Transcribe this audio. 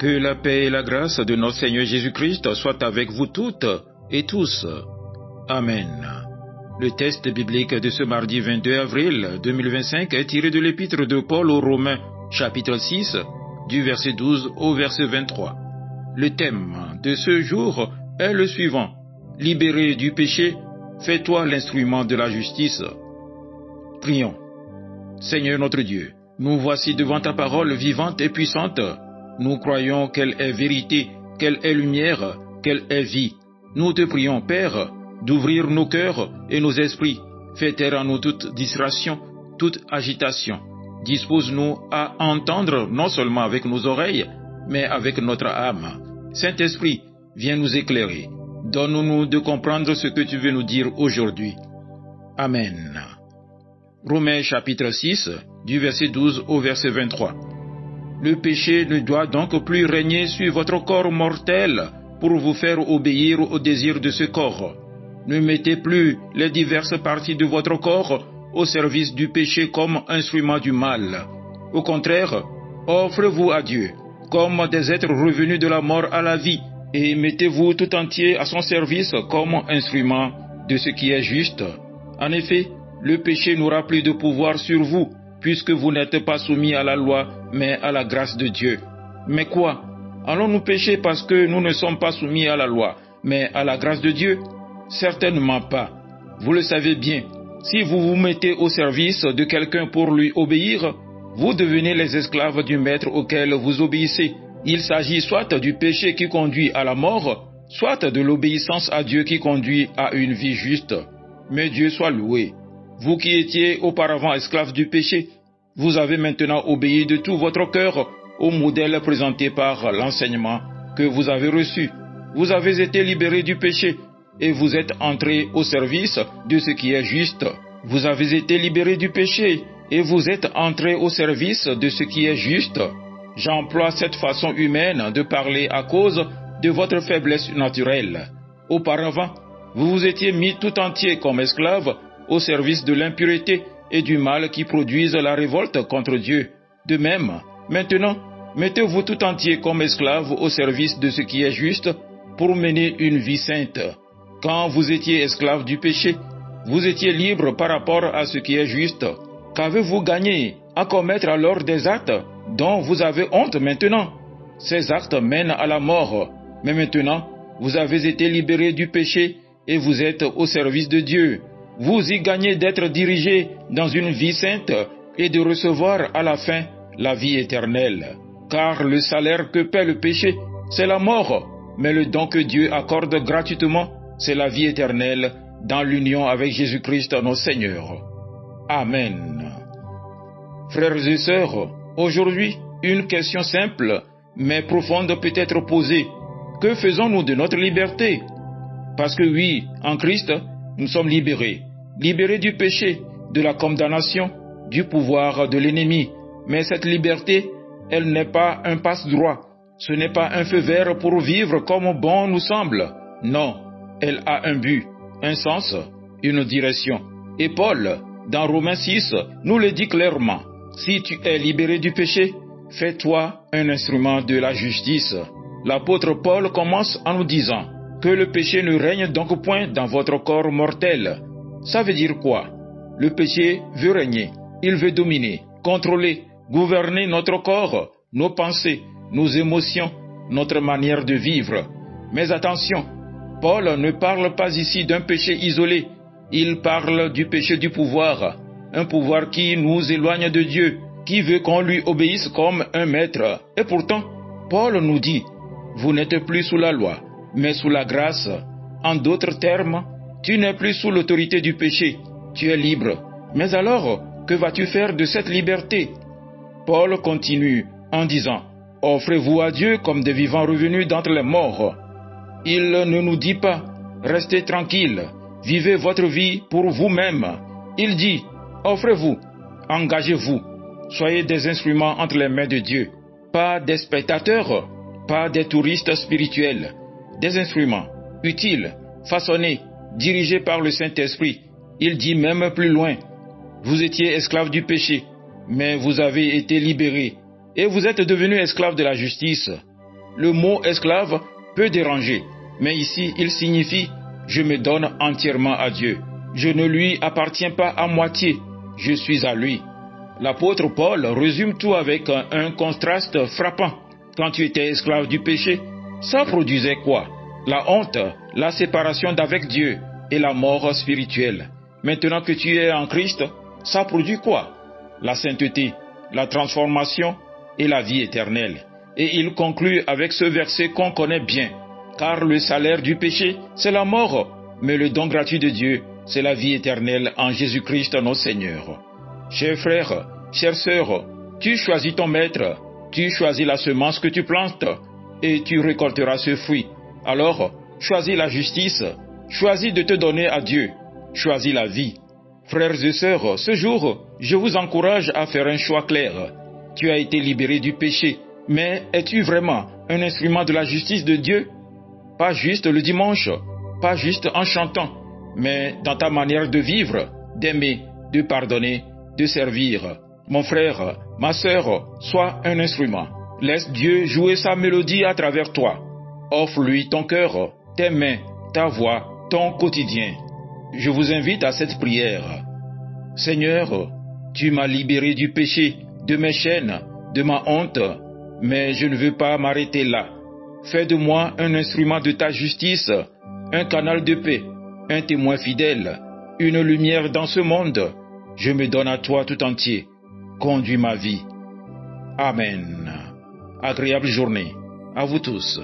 Que la paix et la grâce de notre Seigneur Jésus-Christ soient avec vous toutes et tous. Amen. Le texte biblique de ce mardi 22 avril 2025 est tiré de l'épître de Paul aux Romains, chapitre 6, du verset 12 au verset 23. Le thème de ce jour est le suivant. Libéré du péché, fais-toi l'instrument de la justice. Prions. Seigneur notre Dieu, nous voici devant ta parole vivante et puissante. Nous croyons qu'elle est vérité, qu'elle est lumière, qu'elle est vie. Nous te prions, Père, d'ouvrir nos cœurs et nos esprits. Fais taire en nous toute distraction, toute agitation. Dispose-nous à entendre non seulement avec nos oreilles, mais avec notre âme. Saint-Esprit, viens nous éclairer. Donne-nous de comprendre ce que tu veux nous dire aujourd'hui. Amen. Romains chapitre 6, du verset 12 au verset 23. Le péché ne doit donc plus régner sur votre corps mortel pour vous faire obéir aux désirs de ce corps. Ne mettez plus les diverses parties de votre corps au service du péché comme instrument du mal. Au contraire, offrez-vous à Dieu comme des êtres revenus de la mort à la vie et mettez-vous tout entier à son service comme instrument de ce qui est juste. En effet, le péché n'aura plus de pouvoir sur vous, puisque vous n'êtes pas soumis à la loi, mais à la grâce de Dieu. Mais quoi? Allons-nous pécher parce que nous ne sommes pas soumis à la loi, mais à la grâce de Dieu? Certainement pas. Vous le savez bien, si vous vous mettez au service de quelqu'un pour lui obéir, vous devenez les esclaves du maître auquel vous obéissez. Il s'agit soit du péché qui conduit à la mort, soit de l'obéissance à Dieu qui conduit à une vie juste. Mais Dieu soit loué. Vous qui étiez auparavant esclaves du péché, vous avez maintenant obéi de tout votre cœur au modèle présenté par l'enseignement que vous avez reçu. Vous avez été libérés du péché et vous êtes entrés au service de ce qui est juste. Vous avez été libérés du péché et vous êtes entrés au service de ce qui est juste. J'emploie cette façon humaine de parler à cause de votre faiblesse naturelle. Auparavant, vous vous étiez mis tout entier comme esclaves au service de l'impureté et du mal qui produisent la révolte contre Dieu. De même, maintenant, mettez-vous tout entier comme esclaves au service de ce qui est juste pour mener une vie sainte. Quand vous étiez esclaves du péché, vous étiez libres par rapport à ce qui est juste. Qu'avez-vous gagné à commettre alors des actes dont vous avez honte maintenant? Ces actes mènent à la mort, mais maintenant, vous avez été libérés du péché et vous êtes au service de Dieu. Vous y gagnez d'être dirigés dans une vie sainte et de recevoir à la fin la vie éternelle. Car le salaire que paie le péché, c'est la mort, mais le don que Dieu accorde gratuitement, c'est la vie éternelle dans l'union avec Jésus-Christ notre Seigneur. Amen. Frères et sœurs, aujourd'hui, une question simple, mais profonde peut être posée. Que faisons-nous de notre liberté? Parce que oui, en Christ, nous sommes libérés. Libérés du péché, de la condamnation, du pouvoir de l'ennemi. Mais cette liberté, elle n'est pas un passe-droit. Ce n'est pas un feu vert pour vivre comme bon nous semble. Non, elle a un but, un sens, une direction. Et Paul, dans Romains 6, nous le dit clairement. Si tu es libéré du péché, fais-toi un instrument de la justice. L'apôtre Paul commence en nous disant que le péché ne règne donc point dans votre corps mortel. Ça veut dire quoi? Le péché veut régner, il veut dominer, contrôler, gouverner notre corps, nos pensées, nos émotions, notre manière de vivre. Mais attention, Paul ne parle pas ici d'un péché isolé, il parle du péché du pouvoir, un pouvoir qui nous éloigne de Dieu, qui veut qu'on lui obéisse comme un maître. Et pourtant, Paul nous dit, vous n'êtes plus sous la loi, mais sous la grâce. En d'autres termes, tu n'es plus sous l'autorité du péché, tu es libre. Mais alors, que vas-tu faire de cette liberté? Paul continue en disant, offrez-vous à Dieu comme des vivants revenus d'entre les morts. Il ne nous dit pas, restez tranquille, vivez votre vie pour vous-même. Il dit, offrez-vous, engagez-vous, soyez des instruments entre les mains de Dieu, pas des spectateurs, pas des touristes spirituels, des instruments utiles, façonnés, dirigés par le Saint-Esprit. Il dit même plus loin, vous étiez esclaves du péché, mais vous avez été libérés, et vous êtes devenus esclaves de la justice. Le mot esclave peut déranger, mais ici il signifie « je me donne entièrement à Dieu ». Je ne lui appartiens pas à moitié, je suis à lui. L'apôtre Paul résume tout avec un contraste frappant. Quand tu étais esclave du péché, ça produisait quoi? La honte, la séparation d'avec Dieu et la mort spirituelle. Maintenant que tu es en Christ, ça produit quoi? La sainteté, la transformation et la vie éternelle. Et il conclut avec ce verset qu'on connaît bien. Car le salaire du péché, c'est la mort, mais le don gratuit de Dieu, c'est la vie éternelle en Jésus-Christ notre Seigneur. Chers frères, chères sœurs, tu choisis ton maître, tu choisis la semence que tu plantes, et tu récolteras ce fruit. Alors, choisis la justice, choisis de te donner à Dieu, choisis la vie. Frères et sœurs, ce jour, je vous encourage à faire un choix clair. Tu as été libéré du péché, mais es-tu vraiment un instrument de la justice de Dieu? Pas juste le dimanche, pas juste en chantant, mais dans ta manière de vivre, d'aimer, de pardonner, de servir. Mon frère, ma sœur, sois un instrument. Laisse Dieu jouer sa mélodie à travers toi. Offre-lui ton cœur, tes mains, ta voix, ton quotidien. Je vous invite à cette prière. Seigneur, tu m'as libéré du péché, de mes chaînes, de ma honte, mais je ne veux pas m'arrêter là. Fais de moi un instrument de ta justice, un canal de paix, un témoin fidèle, une lumière dans ce monde. Je me donne à toi tout entier. Conduis ma vie. Amen. Agréable journée à vous tous.